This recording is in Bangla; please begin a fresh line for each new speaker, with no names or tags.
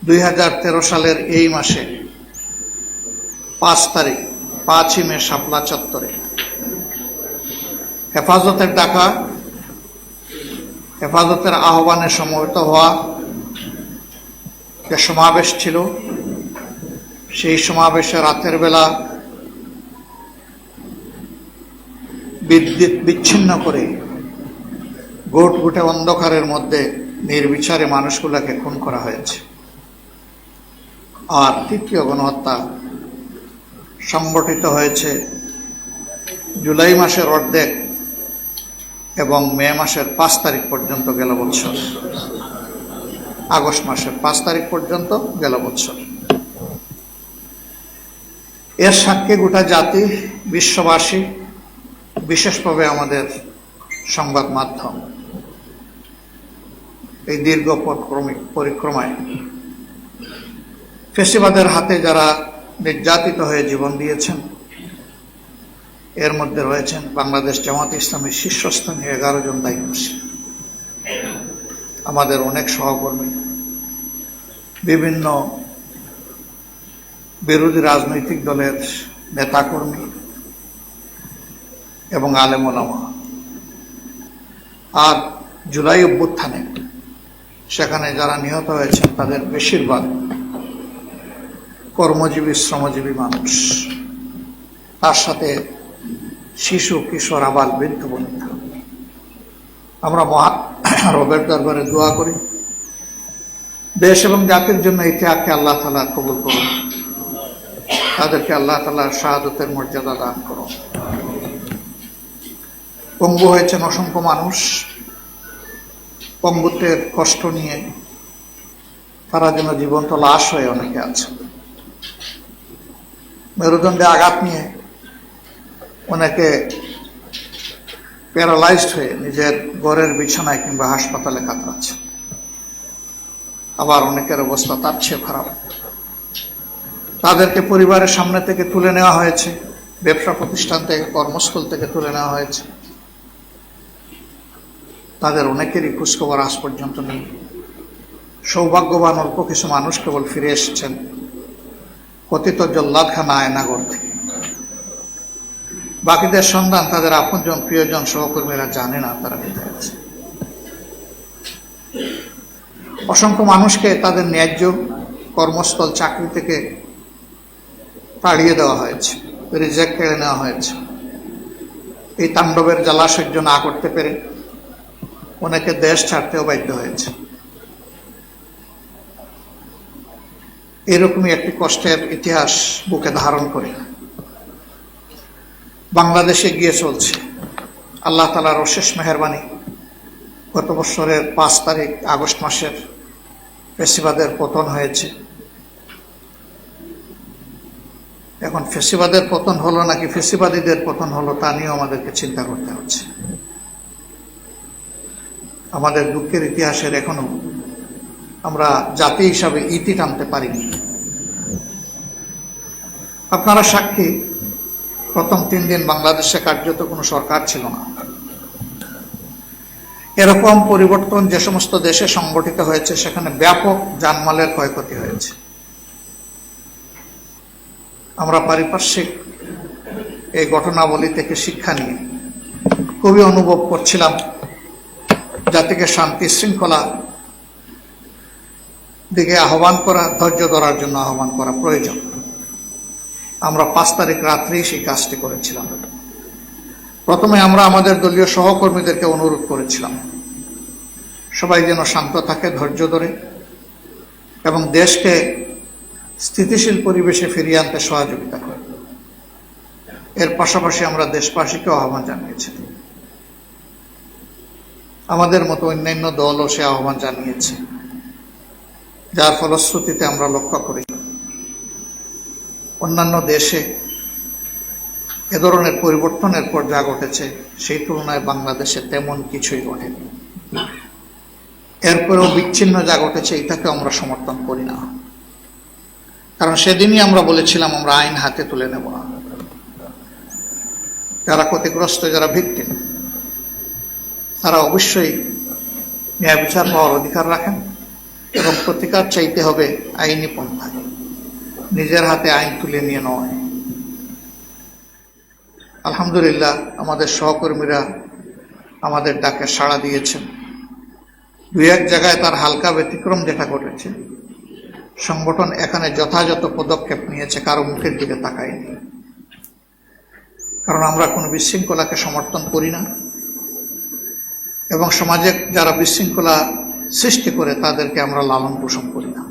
2013 সালের এই মাসে 5 তারিখ 5ই মে শাপলা চত্বরে হেফাজতের ডাকা, হেফাজতের আহ্বানে সমবেত হওয়া যে সমাবেশ ছিল, সেই সমাবেশে রাতের বেলা বিদ্যুৎ বিচ্ছিন্ন করে ঘুটঘুটে অন্ধকারের মধ্যে নির্বিচারে মানুষগুলোকে খুন করা হয়েছে। আর তৃতীয় গণহত্যা সংগঠিত হয়েছে জুলাই মাসের অর্ধেক এবং মে মাসের 5 তারিখ পর্যন্ত গেল বছর, আগস্ট মাসের 5 তারিখ পর্যন্ত গেল বছর। এর সাক্ষী গোটা জাতি, বিশ্ববাসী, বিশেষভাবে আমাদের সংবাদ মাধ্যম। এই দীর্ঘ পরিক্রমায় ফ্যাসিবাদের হাতে যারা নির্যাতিত হয়ে জীবন দিয়েছেন, এর মধ্যে রয়েছেন বাংলাদেশ জামাত ইসলামের শীর্ষস্থানীয় 11 জন দায়িত্বশীল, আমাদের অনেক সহকর্মী, বিভিন্ন বিরোধী রাজনৈতিক দলের নেতাকর্মী এবং আলেম ওলামা। আর জুলাই অভ্যুত্থানে সেখানে যারা নিহত হয়েছেন তাদের বেশিরভাগ কর্মজীবী, শ্রমজীবী মানুষ, তার সাথে শিশু, কিশোর, আবাল, বৃদ্ধ বনিতা। আমরা রবের দরবারে দোয়া করি দেশ এবং জাতির জন্য এই ত্যাগকে আল্লাহ তাআলা কবুল করুন, তাদেরকে আল্লাহ তাআলা শাহাদাতের মর্যাদা দান করুন। পঙ্গু হয়েছেন অসংখ্য মানুষ, পঙ্গুত্বের কষ্ট নিয়ে তারা যেন জীবন্ত লাশ হয়ে অনেকে আছে। মেরুদণ্ডে আঘাত নিয়ে অনেকে প্যারালাইজড হয়ে নিজের ঘরের বিছানায় কিংবা হাসপাতালে কাতরাচ্ছে। আবার অনেকের অবস্থা তার চেয়ে খারাপ। তাদেরকে পরিবারের সামনে থেকে তুলে নেওয়া হয়েছে, ব্যবসা প্রতিষ্ঠান থেকে, কর্মস্থল থেকে তুলে নেওয়া হয়েছে। তাদের অনেকেরই খোঁজখবর আজ পর্যন্ত নেই। সৌভাগ্যবান অল্প কিছু মানুষ কেবল ফিরে এসেছেন কথিত জল্লাদখানা আয়নাগর থেকে। বাকিদের সন্ধান তাদের আপনজন, প্রিয়জন, সহকর্মীরা জানে না তারা কোথায় আছে। অসংখ্য মানুষকে তাদের ন্যায্য কর্মস্থল, চাকরি থেকে তাড়িয়ে দেওয়া হয়েছে, রিজেক্ট করে নেওয়া হয়েছে। এই তাণ্ডবের জ্বালা সহ্য না করতে পেরে অনেকে দেশ ছাড়তেও বাধ্য হয়েছে। এরকমই একটি কষ্টের ইতিহাস বুকে ধারণ করে বাংলাদেশে গিয়ে চলছে। আল্লাহ তাআলার অশেষ মেহেরবানি, গত বছরের 5 তারিখ আগস্ট মাসের ফ্যাসিবাদের পতন হয়েছে। এখন ফ্যাসিবাদের পতন হলো নাকি ফ্যাসিবাদীদের পতন হলো তা নিয়েও আমাদেরকে চিন্তা করতে হচ্ছে। আমাদের দুঃখের ইতিহাসের এখনো আমরা জাতি হিসাবে ইতি টানতে পারিনি। আপনারা সাক্ষী, প্রথম 3 দিন বাংলাদেশে কার্যত কোনো সরকার ছিল না। এরকম পরিবর্তন যে সমস্ত দেশে সংগঠিত হয়েছে সেখানে ব্যাপক জানমালের ক্ষয়ক্ষতি হয়েছে। আমরা পারিপার্শ্বিক এই ঘটনাবলী থেকে শিক্ষা নিয়ে খুবই অনুভব করছিলাম জাতিকে শান্তি শৃঙ্খলা দিকে আহ্বান করা, ধৈর্য ধরার জন্য আহ্বান করা প্রয়োজন। আমরা 5 তারিখ রাত্রেই সেই কাজটি করেছিলাম। প্রথমে আমরা আমাদের দলীয় সহকর্মীদেরকে অনুরোধ করেছিলাম সবাই যেন শান্ত থাকে, ধৈর্য ধরে এবং দেশকে স্থিতিশীল পরিবেশে ফিরিয়ে আনতে সহযোগিতা করে। এর পাশাপাশি আমরা দেশবাসীকেও আহ্বান জানিয়েছি। আমাদের মতো অন্যান্য দলও সে আহ্বান জানিয়েছে, যার ফলশ্রুতিতে আমরা লক্ষ্য করি অন্যান্য দেশে এ ধরনের পরিবর্তনের পর যা ঘটেছে সেই তুলনায় বাংলাদেশে তেমন কিছুই ঘটেনি। এরপরেও বিচ্ছিন্ন যা ঘটেছে এটাকে আমরা সমর্থন করি না, কারণ সেদিনই আমরা বলেছিলাম আমরা আইন হাতে তুলে নেব না। যারা ক্ষতিগ্রস্ত, যারা ভিকটিম, তারা অবশ্যই ন্যায় বিচার পাওয়ার অধিকার রাখেন এবং প্রতিকার চাইতে হবে আইনি পন্থায়, নিজের হাতে আইন তুলে নিয়ে নয়। আলহামদুলিল্লাহ, আমাদের সহকর্মীরা আমাদের ডাকে সাড়া দিয়েছেন। দুই এক জায়গায় তার হালকা ব্যতিক্রম যেটা ঘটেছে, সংগঠন এখানে যথাযথ পদক্ষেপ নিয়েছে, কারো মুখের দিকে তাকায়নি। কারণ আমরা কোনো বিশৃঙ্খলাকে সমর্থন করি না, এবং সমাজে যারা বিশৃঙ্খলা সৃষ্টি করে তাদেরকে আমরা লালন পোষণ করি না।